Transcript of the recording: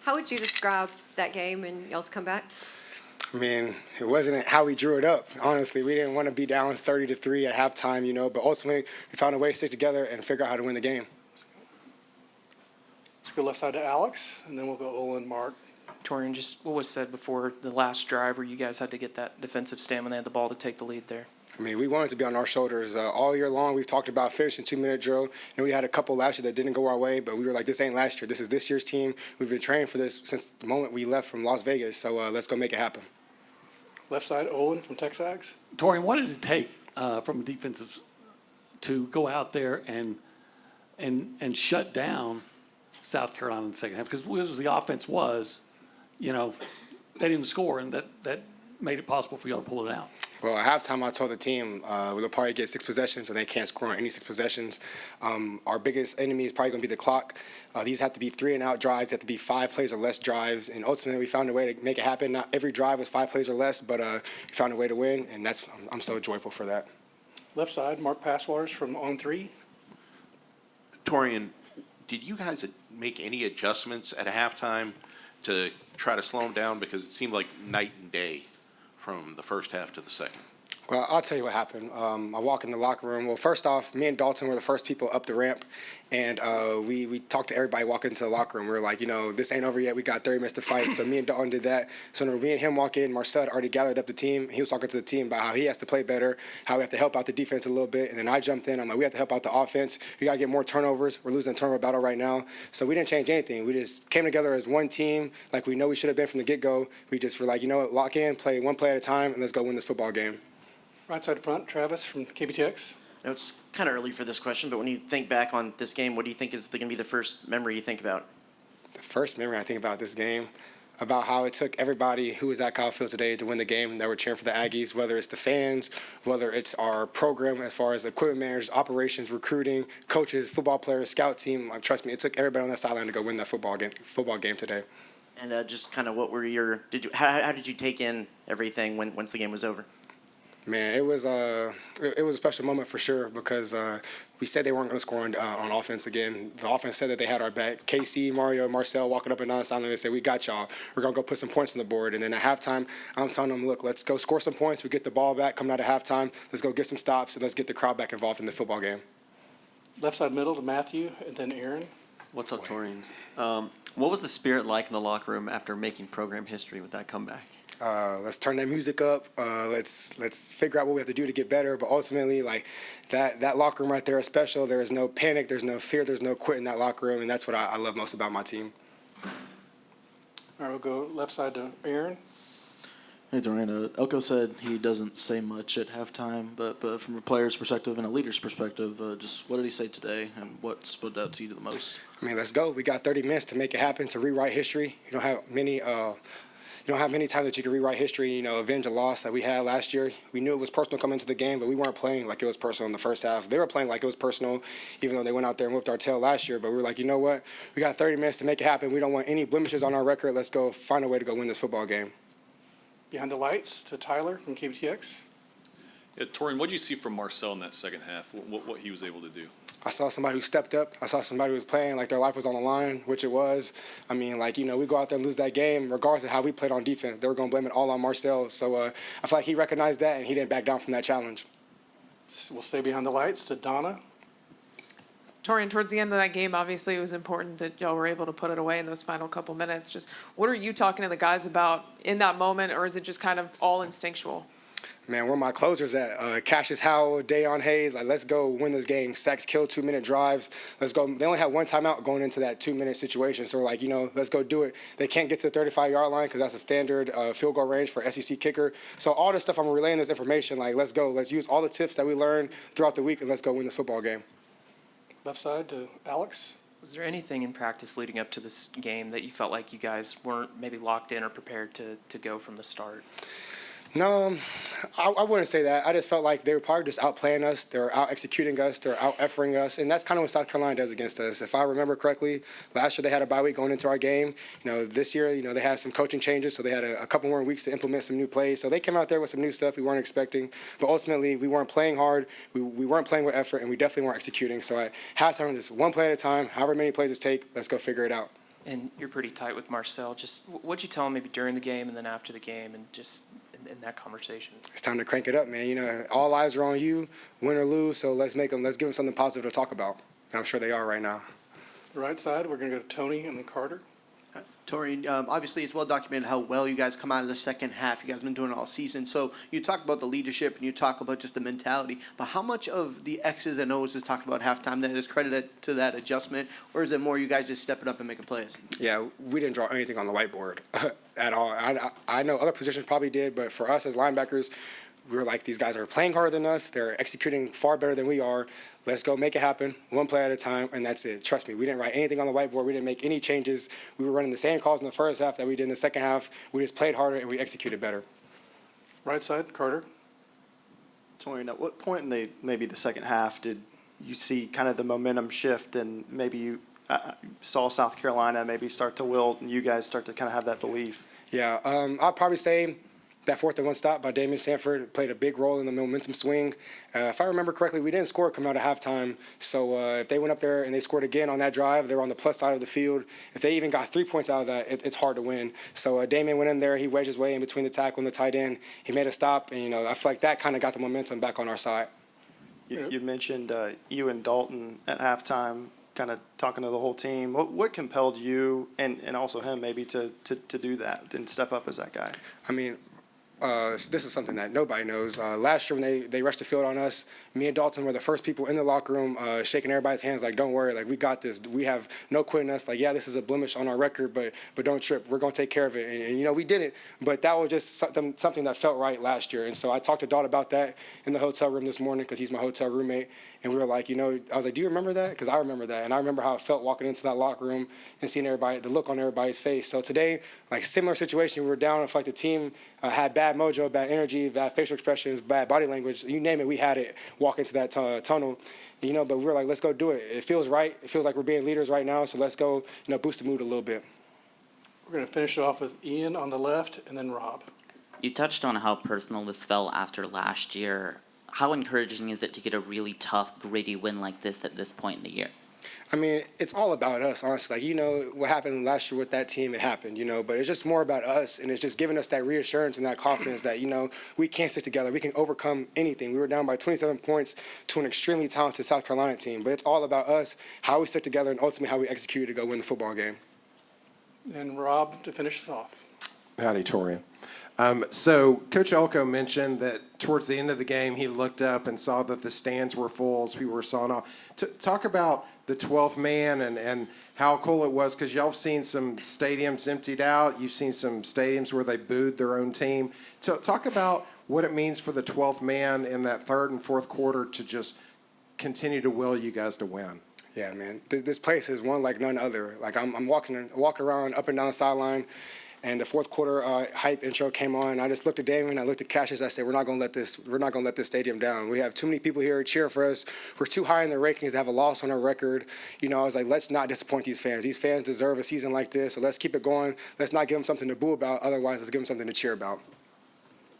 How would you describe that game and y'all's comeback? I mean, it wasn't how we drew it up. Honestly, we didn't want to be down 30-3 at halftime, but ultimately we found a way to stick together and figure out how to win the game. Let's go left side to Alex, and then we'll go Olin, Mark. Taurean, just what was said before the last drive where you guys had to get that defensive stand when they had the ball to take the lead there? I mean, we wanted to be on our shoulders all year long. We've talked about finishing 2-minute drill. We had a couple last year that didn't go our way, but we were like, this ain't last year. This is this year's team. We've been training for this since the moment we left from Las Vegas, so let's go make it happen. Left side, Olin from Texags. Taurean, what did it take from a defensive to go out there and shut down South Carolina in the second half? Because the offense was, they didn't score, and that made it possible for y'all to pull it out. Well, at halftime, I told the team we'll probably get 6 possessions, and they can't score on any 6 possessions. Our biggest enemy is probably going to be the clock. These have to be 3-and-out drives. They have to be 5 plays or less drives. And ultimately, we found a way to make it happen. Not every drive was 5 plays or less, but we found a way to win, and I'm so joyful for that. Left side, Mark Passwaters from On 3. Taurean, did you guys make any adjustments at halftime to try to slow them down? Because it seemed like night and day from the first half to the second. Well, I'll tell you what happened. I walk in the locker room. Well, first off, me and Dalton were the first people up the ramp, and we talked to everybody walking into the locker room. We were like, this ain't over yet. We got 30 minutes to fight. So me and Dalton did that. So when me and him walk in, Marcel had already gathered up the team. He was talking to the team about how he has to play better, how we have to help out the defense a little bit. And then I jumped in. I'm like, we have to help out the offense. We got to get more turnovers. We're losing the turnover battle right now. So we didn't change anything. We just came together as one team like we know we should have been from the get-go. We just were like, lock in, play one play at a time, and let's go win this football game. Right side front, Travis from KBTX. Now, it's kind of early for this question, but when you think back on this game, what do you think is going to be the first memory you think about? The first memory I think about this game, about how it took everybody who was at Kyle Field today to win the game that were cheering for the Aggies, whether it's the fans, whether it's our program as far as equipment managers, operations, recruiting, coaches, football players, scout team. Like, trust me, it took everybody on that sideline to go win that football game today. And just kind of what were how did you take in everything once the game was over? Man, it was a special moment for sure because we said they weren't going to score on offense again. The offense said that they had our back. KC, Mario, Marcel walking up and down the sideline, they said, we got y'all. We're going to go put some points on the board. And then at halftime, I'm telling them, look, let's go score some points. We get the ball back coming out of halftime. Let's go get some stops, and let's get the crowd back involved in the football game. Left side middle to Matthew, and then Aaron. What's up, Taurean? What was the spirit like in the locker room after making program history with that comeback? Let's turn that music up. Let's figure out what we have to do to get better. But ultimately, like that locker room right there is special. There is no panic. There's no fear. There's no quit in that locker room, and that's what I love most about my team. All right, we'll go left side to Aaron. Hey, Taurean. Elko said he doesn't say much at halftime, but from a player's perspective and a leader's perspective, just what did he say today, and what stood out to you the most? I mean, let's go. We got 30 minutes to make it happen, to rewrite history. You don't have many times that you can rewrite history, avenge a loss that we had last year. We knew it was personal coming into the game, but we weren't playing like it was personal in the first half. They were playing like it was personal, even though they went out there and whipped our tail last year. But we were like, you know what? We got 30 minutes to make it happen. We don't want any blemishes on our record. Let's go find a way to go win this football game. Behind the lights to Tyler from KBTX. Yeah, Taurean, what did you see from Marcel in that second half? What he was able to do? I saw somebody who stepped up. I saw somebody who was playing like their life was on the line, which it was. I mean, we go out there and lose that game, regardless of how we played on defense. They were going to blame it all on Marcel. So I feel like he recognized that, and he didn't back down from that challenge. We'll stay behind the lights to Donna. Taurean, towards the end of that game, obviously it was important that y'all were able to put it away in those final couple minutes. Just what are you talking to the guys about in that moment, or is it just kind of all instinctual? Man, where my closers at? Cassius Howell, Dayon Hayes. Like, let's go win this game. Sacks, kill, 2-minute drives. Let's go. They only had one timeout going into that 2-minute situation. So we're like, let's go do it. They can't get to the 35-yard line because that's a standard field goal range for SEC kicker. So all this stuff, I'm relaying this information. Like, let's go. Let's use all the tips that we learned throughout the week, and let's go win this football game. Left side to Alex. Was there anything in practice leading up to this game that you felt like you guys weren't maybe locked in or prepared to go from the start? No, I wouldn't say that. I just felt like they were probably just outplaying us. They were out-executing us. They were out-effering us. And that's kind of what South Carolina does against us. If I remember correctly, last year they had a bye week going into our game. This year, they had some coaching changes, so they had a couple more weeks to implement some new plays. So they came out there with some new stuff we weren't expecting. But ultimately, we weren't playing hard. We weren't playing with effort, and we definitely weren't executing. So at halftime, just one play at a time, however many plays it takes, let's go figure it out. and you're pretty tight with Marcel. Just what'd you tell him maybe during the game and then after the game, and just in that conversation? It's time to crank it up, man. You know, all eyes are on you, win or lose. So let's give them something positive to talk about. And I'm sure they are right now. Right side, we're going to go to Tony and then Carter. Tori, obviously it's well documented how well you guys come out of the second half. You guys have been doing it all season. So you talk about the leadership and you talk about just the mentality. But how much of the X's and O's is talked about halftime that is credited to that adjustment? Or is it more you guys just stepping up and making plays? Yeah, we didn't draw anything on the whiteboard at all. I know other positions probably did, but for us as linebackers, we were like, these guys are playing harder than us. They're executing far better than we are. Let's go make it happen, one play at a time, and that's it. Trust me, we didn't write anything on the whiteboard. We didn't make any changes. We were running the same calls in the first half that we did in the second half. We just played harder, and we executed better. Right side, Carter. Torian, at what point in maybe the second half did you see kind of the momentum shift, and maybe you saw South Carolina maybe start to wilt, and you guys start to kind of have that belief? Yeah, I'll probably say that 4th and 1 stop by Damian Sanford played a big role in the momentum swing. If I remember correctly, we didn't score coming out of halftime. So if they went up there and they scored again on that drive, they were on the plus side of the field. If they even got 3 points out of that, it's hard to win. So Damian went in there. He wedged his way in between the tackle and the tight end. He made a stop, and, I feel like that kind of got the momentum back on our side. You mentioned you and Dalton at halftime kind of talking to the whole team. What compelled you and also him maybe to do that and step up as that guy? I mean, this is something that nobody knows. Last year when they rushed the field on us, me and Dalton were the first people in the locker room shaking everybody's hands like, don't worry, like, we got this. We have no quitting us. Like, yeah, this is a blemish on our record, but don't trip. We're going to take care of it. And we did it. But that was just something that felt right last year. And so I talked to Dalton about that in the hotel room this morning because he's my hotel roommate. And we were like, I was like, do you remember that? Because I remember that. And I remember how it felt walking into that locker room and seeing the look on everybody's face. So today, like, similar situation, we were down. I felt like the team had bad mojo, bad energy, bad facial expressions, bad body language. You name it, we had it walk into that tunnel. But we were like, let's go do it. It feels right. It feels like we're being leaders right now. So let's go, boost the mood a little bit. We're going to finish it off with Ian on the left and then Rob. You touched on how personal this felt after last year. How encouraging is it to get a really tough, gritty win like this at this point in the year? I mean, it's all about us, honestly. Like, what happened last year with that team, it happened, but it's just more about us, and it's just giving us that reassurance and that confidence that, we can stick together. We can overcome anything. We were down by 27 points to an extremely talented South Carolina team, but it's all about us, how we stick together, and ultimately how we execute to go win the football game. And Rob to finish us off. Howdy, Taurean. So Coach Elko mentioned that towards the end of the game, he looked up and saw that the stands were full as people were sawing off. Talk about the 12th man and how cool it was, because y'all have seen some stadiums emptied out. You've seen some stadiums where they booed their own team. Talk about what it means for the 12th man in that third and fourth quarter to just continue to will you guys to win. Yeah, man. This place is one like none other. Like, I'm walking around up and down the sideline, and the fourth quarter hype intro came on. I just looked at Damon, I looked at Cassius, I said, we're not gonna let this stadium down. We have too many people here cheering for us. We're too high in the rankings to have a loss on our record. I was like, let's not disappoint these fans. These fans deserve a season like this, so let's keep it going. Let's not give them something to boo about, otherwise let's give them something to cheer about.